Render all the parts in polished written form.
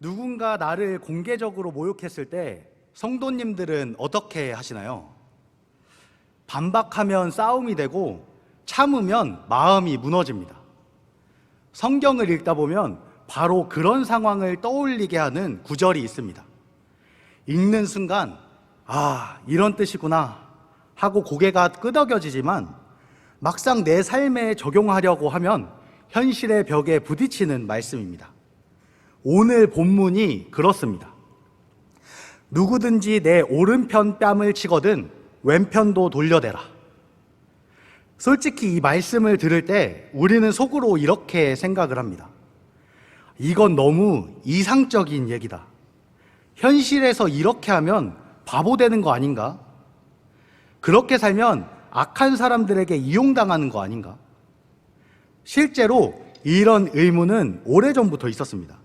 누군가 나를 공개적으로 모욕했을 때 성도님들은 어떻게 하시나요? 반박하면 싸움이 되고 참으면 마음이 무너집니다. 성경을 읽다 보면 바로 그런 상황을 떠올리게 하는 구절이 있습니다. 읽는 순간 이런 뜻이구나 하고 고개가 끄덕여지지만 막상 내 삶에 적용하려고 하면 현실의 벽에 부딪히는 말씀입니다. 오늘 본문이 그렇습니다. 누구든지 내 오른편 뺨을 치거든 왼편도 돌려대라. 솔직히 이 말씀을 들을 때 우리는 속으로 이렇게 생각을 합니다. 이건 너무 이상적인 얘기다. 현실에서 이렇게 하면 바보 되는 거 아닌가? 그렇게 살면 악한 사람들에게 이용당하는 거 아닌가? 실제로 이런 의문은 오래전부터 있었습니다.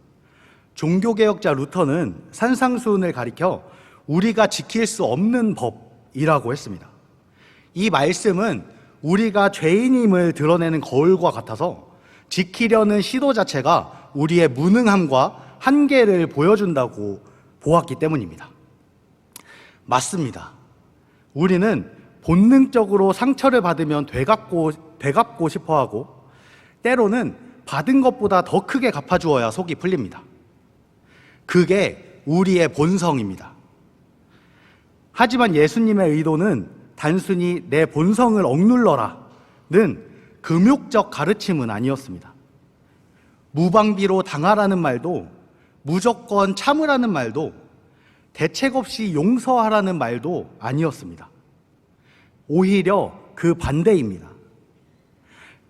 종교개혁자 루터는 산상수훈을 가리켜 우리가 지킬 수 없는 법이라고 했습니다. 이 말씀은 우리가 죄인임을 드러내는 거울과 같아서 지키려는 시도 자체가 우리의 무능함과 한계를 보여준다고 보았기 때문입니다. 맞습니다. 우리는 본능적으로 상처를 받으면 되갚고 싶어하고 때로는 받은 것보다 더 크게 갚아주어야 속이 풀립니다. 그게 우리의 본성입니다. 하지만 예수님의 의도는 단순히 내 본성을 억눌러라는 금욕적 가르침은 아니었습니다. 무방비로 당하라는 말도, 무조건 참으라는 말도, 대책 없이 용서하라는 말도 아니었습니다. 오히려 그 반대입니다.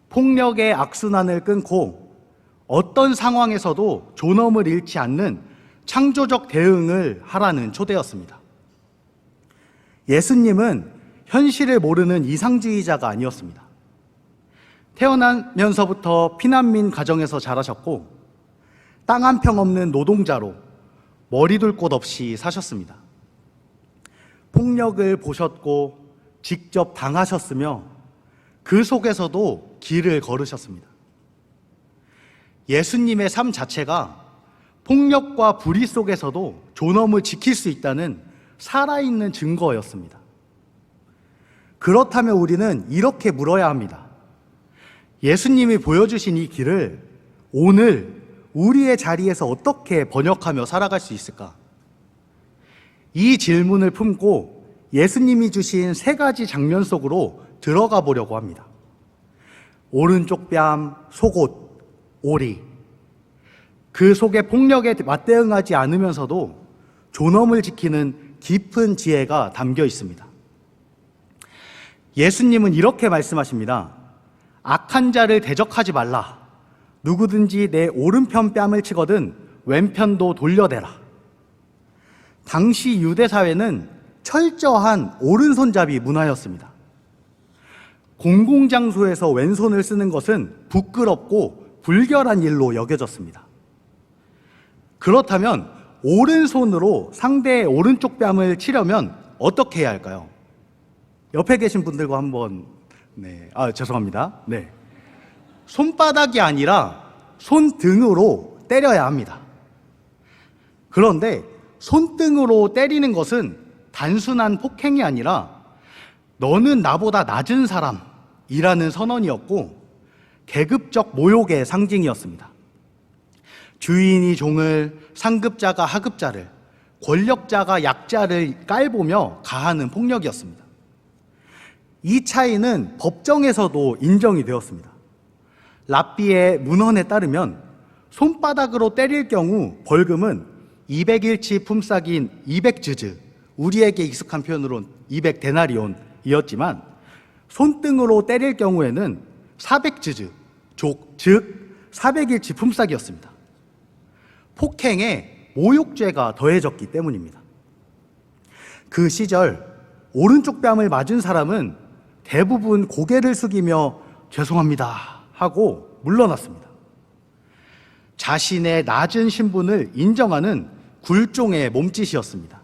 폭력의 악순환을 끊고 어떤 상황에서도 존엄을 잃지 않는 창조적 대응을 하라는 초대였습니다. 예수님은 현실을 모르는 이상주의자가 아니었습니다. 태어나면서부터 피난민 가정에서 자라셨고 땅 한 평 없는 노동자로 머리 둘 곳 없이 사셨습니다. 폭력을 보셨고 직접 당하셨으며 그 속에서도 길을 걸으셨습니다. 예수님의 삶 자체가 폭력과 불의 속에서도 존엄을 지킬 수 있다는 살아있는 증거였습니다. 그렇다면 우리는 이렇게 물어야 합니다. 예수님이 보여주신 이 길을 오늘 우리의 자리에서 어떻게 번역하며 살아갈 수 있을까? 이 질문을 품고 예수님이 주신 세 가지 장면 속으로 들어가 보려고 합니다. 오른쪽 뺨, 속옷, 오리. 그 속에 폭력에 맞대응하지 않으면서도 존엄을 지키는 깊은 지혜가 담겨 있습니다. 예수님은 이렇게 말씀하십니다. 악한 자를 대적하지 말라. 누구든지 내 오른편 뺨을 치거든 왼편도 돌려대라. 당시 유대 사회는 철저한 오른손잡이 문화였습니다. 공공장소에서 왼손을 쓰는 것은 부끄럽고 불결한 일로 여겨졌습니다. 그렇다면 오른손으로 상대의 오른쪽 뺨을 치려면 어떻게 해야 할까요? 옆에 계신 분들과 한번 죄송합니다. 손바닥이 아니라 손등으로 때려야 합니다. 그런데 손등으로 때리는 것은 단순한 폭행이 아니라 너는 나보다 낮은 사람이라는 선언이었고 계급적 모욕의 상징이었습니다. 주인이 종을, 상급자가 하급자를, 권력자가 약자를 깔보며 가하는 폭력이었습니다. 이 차이는 법정에서도 인정이 되었습니다. 랍비의 문헌에 따르면 손바닥으로 때릴 경우 벌금은 200일치 품삯인 200즈즈, 우리에게 익숙한 표현으로는 200데나리온이었지만 손등으로 때릴 경우에는 400즈즈, 즉 400일치 품삯이었습니다. 폭행에 모욕죄가 더해졌기 때문입니다. 그 시절 오른쪽 뺨을 맞은 사람은 대부분 고개를 숙이며 죄송합니다 하고 물러났습니다. 자신의 낮은 신분을 인정하는 굴종의 몸짓이었습니다.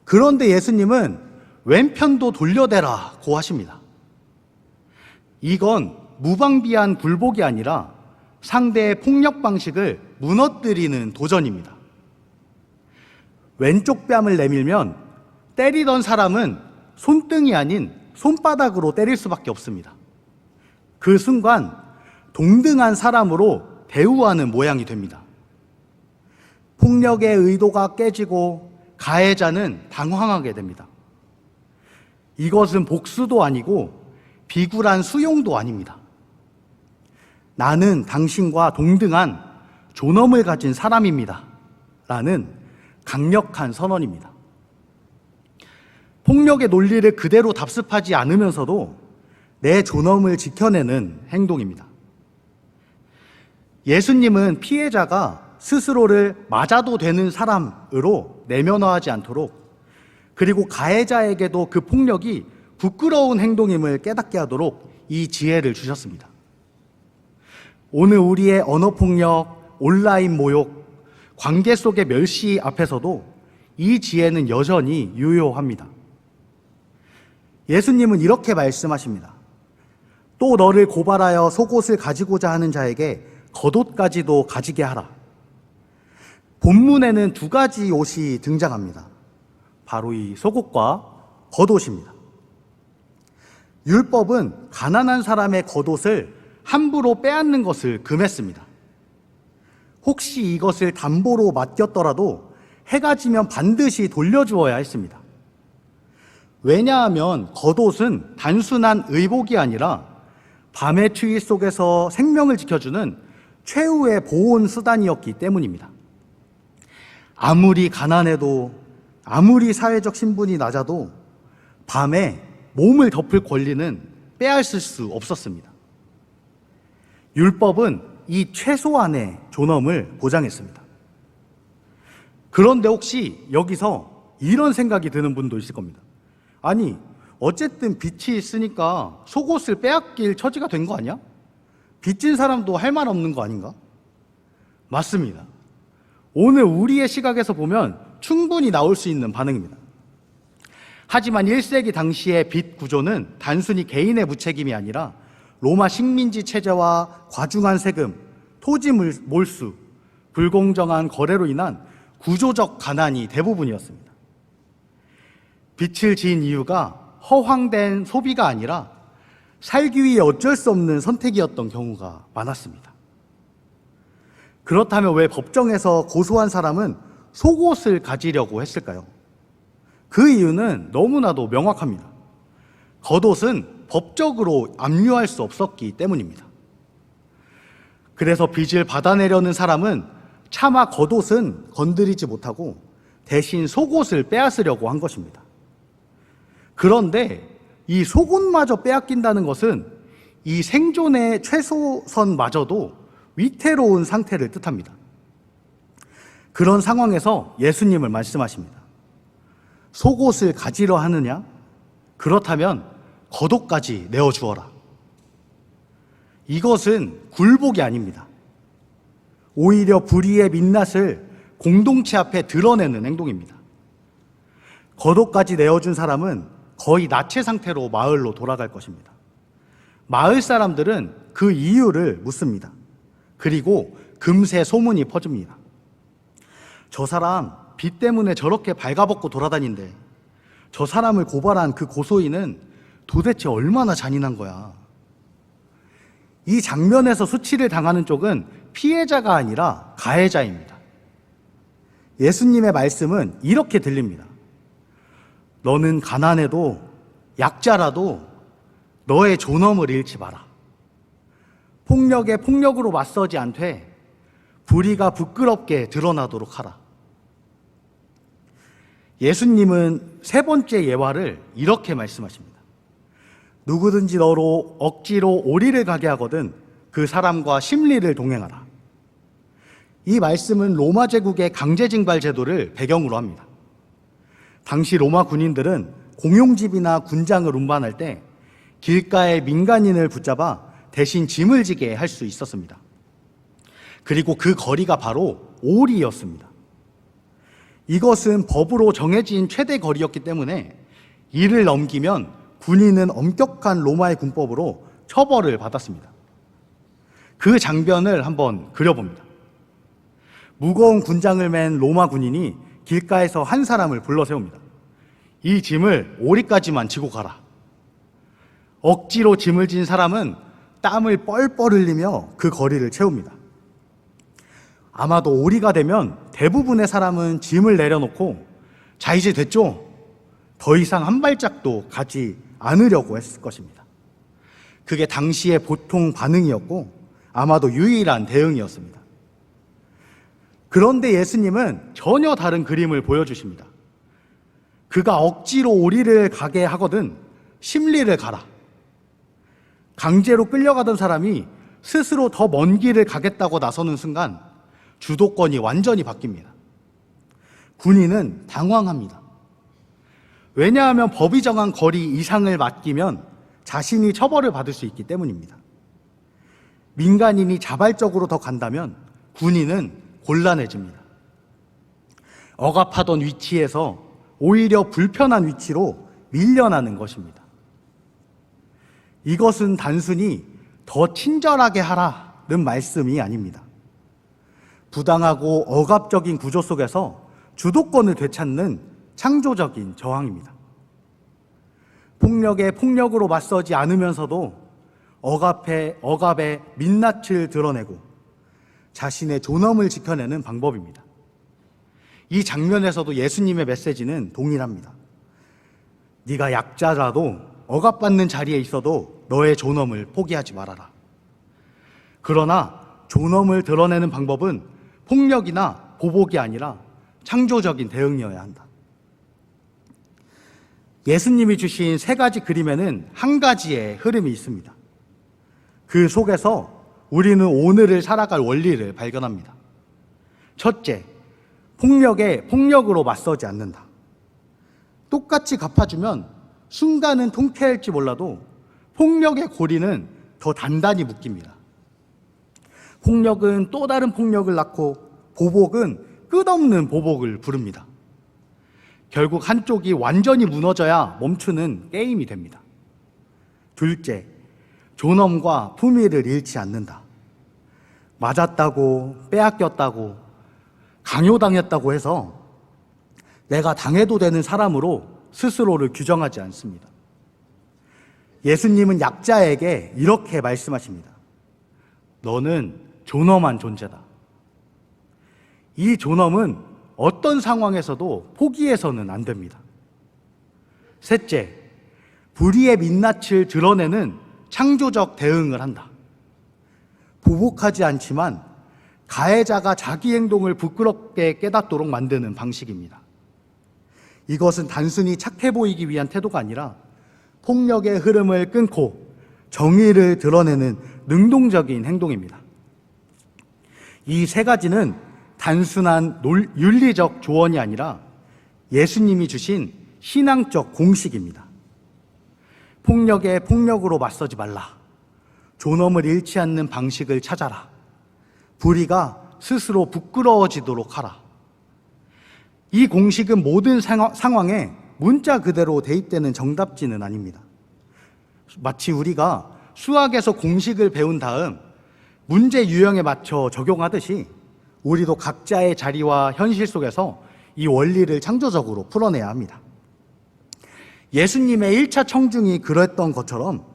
그런데 예수님은 왼편도 돌려대라고 하십니다. 이건 무방비한 굴복이 아니라 상대의 폭력 방식을 무너뜨리는 도전입니다. 왼쪽 뺨을 내밀면 때리던 사람은 손등이 아닌 손바닥으로 때릴 수밖에 없습니다. 그 순간 동등한 사람으로 대우하는 모양이 됩니다. 폭력의 의도가 깨지고 가해자는 당황하게 됩니다. 이것은 복수도 아니고 비굴한 수용도 아닙니다. 나는 당신과 동등한 존엄을 가진 사람입니다. 라는 강력한 선언입니다. 폭력의 논리를 그대로 답습하지 않으면서도 내 존엄을 지켜내는 행동입니다. 예수님은 피해자가 스스로를 맞아도 되는 사람으로 내면화하지 않도록, 그리고 가해자에게도 그 폭력이 부끄러운 행동임을 깨닫게 하도록 이 지혜를 주셨습니다. 오늘 우리의 언어폭력, 온라인 모욕, 관계 속의 멸시 앞에서도 이 지혜는 여전히 유효합니다. 예수님은 이렇게 말씀하십니다. 또 너를 고발하여 속옷을 가지고자 하는 자에게 겉옷까지도 가지게 하라. 본문에는 두 가지 옷이 등장합니다. 바로 이 속옷과 겉옷입니다. 율법은 가난한 사람의 겉옷을 함부로 빼앗는 것을 금했습니다. 혹시 이것을 담보로 맡겼더라도 해가 지면 반드시 돌려주어야 했습니다. 왜냐하면 겉옷은 단순한 의복이 아니라 밤의 추위 속에서 생명을 지켜주는 최후의 보온 수단이었기 때문입니다. 아무리 가난해도, 아무리 사회적 신분이 낮아도 밤에 몸을 덮을 권리는 빼앗을 수 없었습니다. 율법은 이 최소한의 존엄을 보장했습니다. 그런데 혹시 여기서 이런 생각이 드는 분도 있을 겁니다. 아니, 어쨌든 빚이 있으니까 속옷을 빼앗길 처지가 된 거 아니야? 빚진 사람도 할 말 없는 거 아닌가? 맞습니다. 오늘 우리의 시각에서 보면 충분히 나올 수 있는 반응입니다. 하지만 1세기 당시의 빚 구조는 단순히 개인의 무책임이 아니라 로마 식민지 체제와 과중한 세금, 토지 몰수, 불공정한 거래로 인한 구조적 가난이 대부분이었습니다. 빚을 지은 이유가 허황된 소비가 아니라 살기 위해 어쩔 수 없는 선택이었던 경우가 많았습니다. 그렇다면 왜 법정에서 고소한 사람은 속옷을 가지려고 했을까요? 그 이유는 너무나도 명확합니다. 겉옷은 법적으로 압류할 수 없었기 때문입니다. 그래서 빚을 받아내려는 사람은 차마 겉옷은 건드리지 못하고 대신 속옷을 빼앗으려고 한 것입니다. 그런데 이 속옷마저 빼앗긴다는 것은 이 생존의 최소선마저도 위태로운 상태를 뜻합니다. 그런 상황에서 예수님을 말씀하십니다. 속옷을 가지려 하느냐? 그렇다면 겉옷까지 내어주어라. 이것은 굴복이 아닙니다. 오히려 불의의 민낯을 공동체 앞에 드러내는 행동입니다. 겉옷까지 내어준 사람은 거의 나체 상태로 마을로 돌아갈 것입니다. 마을 사람들은 그 이유를 묻습니다. 그리고 금세 소문이 퍼집니다. 저 사람 빚 때문에 저렇게 발가벗고 돌아다닌대. 저 사람을 고발한 그 고소인은 도대체 얼마나 잔인한 거야. 이 장면에서 수치를 당하는 쪽은 피해자가 아니라 가해자입니다. 예수님의 말씀은 이렇게 들립니다. 너는 가난해도 약자라도 너의 존엄을 잃지 마라. 폭력에 폭력으로 맞서지 않되 불의가 부끄럽게 드러나도록 하라. 예수님은 세 번째 예화를 이렇게 말씀하십니다. 누구든지 너로 억지로 오리를 가게 하거든 그 사람과 심리를 동행하라. 이 말씀은 로마 제국의 강제징발 제도를 배경으로 합니다. 당시 로마 군인들은 공용집이나 군장을 운반할 때 길가의 민간인을 붙잡아 대신 짐을 지게 할 수 있었습니다. 그리고 그 거리가 바로 오리였습니다. 이것은 법으로 정해진 최대 거리였기 때문에 이를 넘기면 군인은 엄격한 로마의 군법으로 처벌을 받았습니다. 그 장면을 한번 그려봅니다. 무거운 군장을 맨 로마 군인이 길가에서 한 사람을 불러 세웁니다. 이 짐을 오리까지만 지고 가라. 억지로 짐을 진 사람은 땀을 뻘뻘 흘리며 그 거리를 채웁니다. 아마도 오리가 되면 대부분의 사람은 짐을 내려놓고 자, 이제 됐죠? 더 이상 한 발짝도 가지 않으려고 했을 것입니다. 그게 당시의 보통 반응이었고 아마도 유일한 대응이었습니다. 그런데 예수님은 전혀 다른 그림을 보여주십니다. 그가 억지로 오리를 가게 하거든 심리를 가라. 강제로 끌려가던 사람이 스스로 더 먼 길을 가겠다고 나서는 순간 주도권이 완전히 바뀝니다. 군인은 당황합니다. 왜냐하면 법이 정한 거리 이상을 맡기면 자신이 처벌을 받을 수 있기 때문입니다. 민간인이 자발적으로 더 간다면 군인은 곤란해집니다. 억압하던 위치에서 오히려 불편한 위치로 밀려나는 것입니다. 이것은 단순히 더 친절하게 하라는 말씀이 아닙니다. 부당하고 억압적인 구조 속에서 주도권을 되찾는 창조적인 저항입니다. 폭력에 폭력으로 맞서지 않으면서도 억압의 민낯을 드러내고 자신의 존엄을 지켜내는 방법입니다. 이 장면에서도 예수님의 메시지는 동일합니다. 네가 약자라도 억압받는 자리에 있어도 너의 존엄을 포기하지 말아라. 그러나 존엄을 드러내는 방법은 폭력이나 보복이 아니라 창조적인 대응이어야 한다. 예수님이 주신 세 가지 그림에는 한 가지의 흐름이 있습니다. 그 속에서 우리는 오늘을 살아갈 원리를 발견합니다. 첫째, 폭력에 폭력으로 맞서지 않는다. 똑같이 갚아주면 순간은 통쾌할지 몰라도 폭력의 고리는 더 단단히 묶입니다. 폭력은 또 다른 폭력을 낳고 보복은 끝없는 보복을 부릅니다. 결국 한쪽이 완전히 무너져야 멈추는 게임이 됩니다. 둘째, 존엄과 품위를 잃지 않는다. 맞았다고, 빼앗겼다고, 강요당했다고 해서 내가 당해도 되는 사람으로 스스로를 규정하지 않습니다. 예수님은 약자에게 이렇게 말씀하십니다. 너는 존엄한 존재다. 이 존엄은 어떤 상황에서도 포기해서는 안 됩니다. 셋째, 불의의 민낯을 드러내는 창조적 대응을 한다. 보복하지 않지만 가해자가 자기 행동을 부끄럽게 깨닫도록 만드는 방식입니다. 이것은 단순히 착해 보이기 위한 태도가 아니라 폭력의 흐름을 끊고 정의를 드러내는 능동적인 행동입니다. 이 세 가지는 단순한 윤리적 조언이 아니라 예수님이 주신 신앙적 공식입니다. 폭력에 폭력으로 맞서지 말라. 존엄을 잃지 않는 방식을 찾아라. 불의가 스스로 부끄러워지도록 하라. 이 공식은 모든 상황에 문자 그대로 대입되는 정답지는 아닙니다. 마치 우리가 수학에서 공식을 배운 다음 문제 유형에 맞춰 적용하듯이 우리도 각자의 자리와 현실 속에서 이 원리를 창조적으로 풀어내야 합니다. 예수님의 1차 청중이 그랬던 것처럼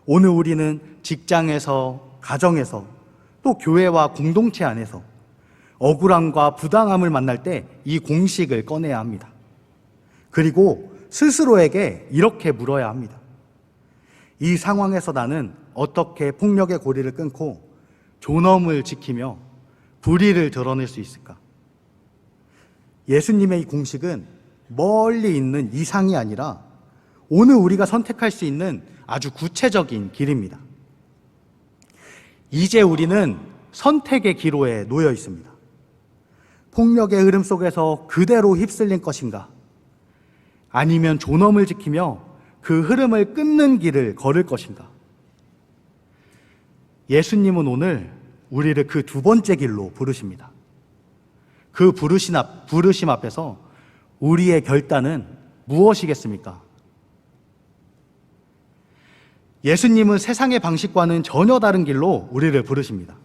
오늘 우리는 직장에서, 가정에서, 또 교회와 공동체 안에서 억울함과 부당함을 만날 때 이 공식을 꺼내야 합니다. 그리고 스스로에게 이렇게 물어야 합니다. 이 상황에서 나는 어떻게 폭력의 고리를 끊고 존엄을 지키며 불의를 드러낼 수 있을까? 예수님의 이 공식은 멀리 있는 이상이 아니라 오늘 우리가 선택할 수 있는 아주 구체적인 길입니다. 이제 우리는 선택의 기로에 놓여 있습니다. 폭력의 흐름 속에서 그대로 휩쓸릴 것인가? 아니면 존엄을 지키며 그 흐름을 끊는 길을 걸을 것인가? 예수님은 오늘 우리를 그 두 번째 길로 부르십니다. 그 부르심 앞에서 우리의 결단은 무엇이겠습니까? 예수님은 세상의 방식과는 전혀 다른 길로 우리를 부르십니다.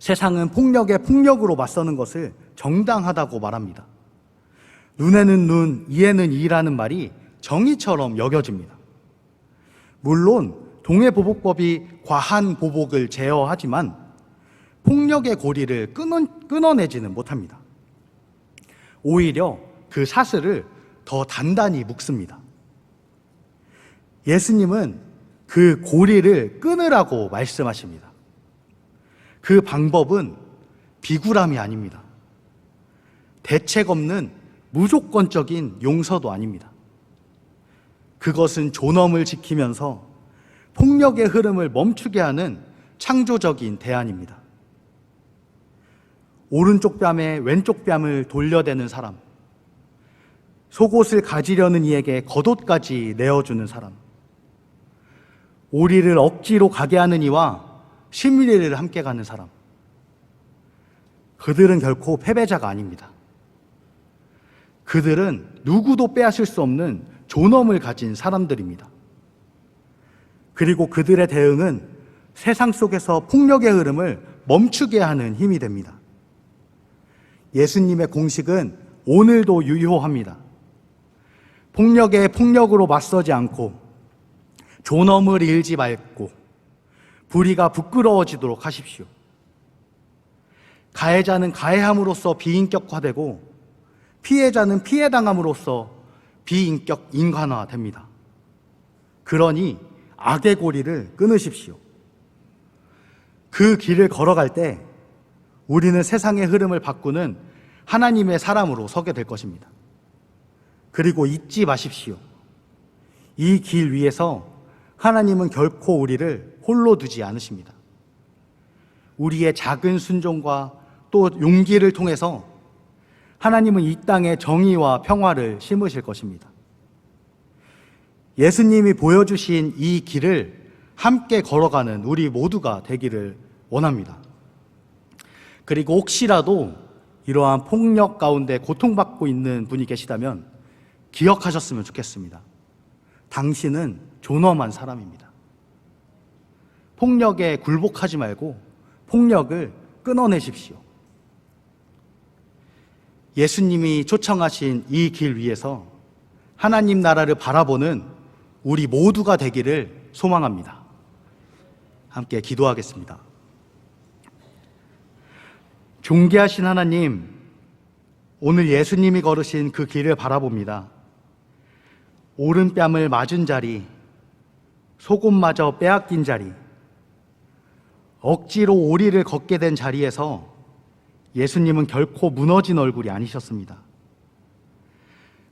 세상은 폭력에 폭력으로 맞서는 것을 정당하다고 말합니다. 눈에는 눈, 이에는 이라는 말이 정의처럼 여겨집니다. 물론 동해보복법이 과한 보복을 제어하지만 폭력의 고리를 끊어내지는 못합니다. 오히려 그 사슬을 더 단단히 묶습니다. 예수님은 그 고리를 끊으라고 말씀하십니다. 그 방법은 비굴함이 아닙니다. 대책 없는 무조건적인 용서도 아닙니다. 그것은 존엄을 지키면서 폭력의 흐름을 멈추게 하는 창조적인 대안입니다. 오른쪽 뺨에 왼쪽 뺨을 돌려대는 사람, 속옷을 가지려는 이에게 겉옷까지 내어주는 사람, 오리를 억지로 가게 하는 이와 심리를 함께 가는 사람, 그들은 결코 패배자가 아닙니다. 그들은 누구도 빼앗을 수 없는 존엄을 가진 사람들입니다. 그리고 그들의 대응은 세상 속에서 폭력의 흐름을 멈추게 하는 힘이 됩니다. 예수님의 공식은 오늘도 유효합니다. 폭력에 폭력으로 맞서지 않고 존엄을 잃지 말고 불의가 부끄러워지도록 하십시오. 가해자는 가해함으로써 비인격화되고 피해자는 피해당함으로써 비인격 인간화됩니다. 그러니 악의 고리를 끊으십시오. 그 길을 걸어갈 때 우리는 세상의 흐름을 바꾸는 하나님의 사람으로 서게 될 것입니다. 그리고 잊지 마십시오. 이 길 위에서 하나님은 결코 우리를 홀로 두지 않으십니다. 우리의 작은 순종과 또 용기를 통해서 하나님은 이 땅에 정의와 평화를 심으실 것입니다. 예수님이 보여주신 이 길을 함께 걸어가는 우리 모두가 되기를 원합니다. 그리고 혹시라도 이러한 폭력 가운데 고통받고 있는 분이 계시다면 기억하셨으면 좋겠습니다. 당신은 존엄한 사람입니다. 폭력에 굴복하지 말고 폭력을 끊어내십시오. 예수님이 초청하신 이 길 위에서 하나님 나라를 바라보는 우리 모두가 되기를 소망합니다. 함께 기도하겠습니다. 존귀하신 하나님, 오늘 예수님이 걸으신 그 길을 바라봅니다. 오른뺨을 맞은 자리, 속옷마저 빼앗긴 자리, 억지로 오리를 걷게 된 자리에서 예수님은 결코 무너진 얼굴이 아니셨습니다.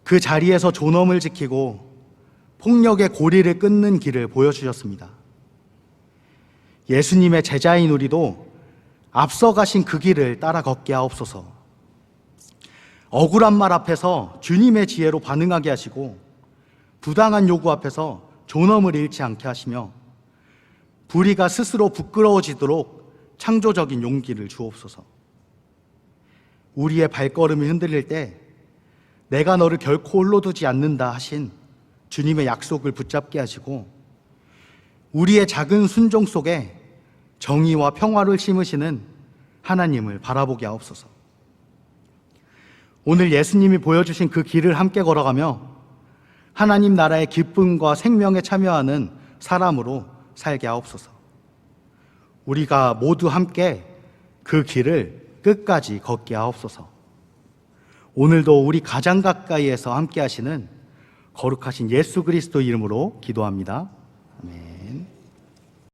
그 자리에서 존엄을 지키고 폭력의 고리를 끊는 길을 보여주셨습니다. 예수님의 제자인 우리도 앞서가신 그 길을 따라 걷게 하옵소서. 억울한 말 앞에서 주님의 지혜로 반응하게 하시고 부당한 요구 앞에서 존엄을 잃지 않게 하시며 불의가 스스로 부끄러워지도록 창조적인 용기를 주옵소서. 우리의 발걸음이 흔들릴 때 내가 너를 결코 홀로 두지 않는다 하신 주님의 약속을 붙잡게 하시고 우리의 작은 순종 속에 정의와 평화를 심으시는 하나님을 바라보게 하옵소서. 오늘 예수님이 보여주신 그 길을 함께 걸어가며 하나님 나라의 기쁨과 생명에 참여하는 사람으로 살게 하옵소서. 우리가 모두 함께 그 길을 끝까지 걷게 하옵소서. 오늘도 우리 가장 가까이에서 함께 하시는 거룩하신 예수 그리스도 이름으로 기도합니다.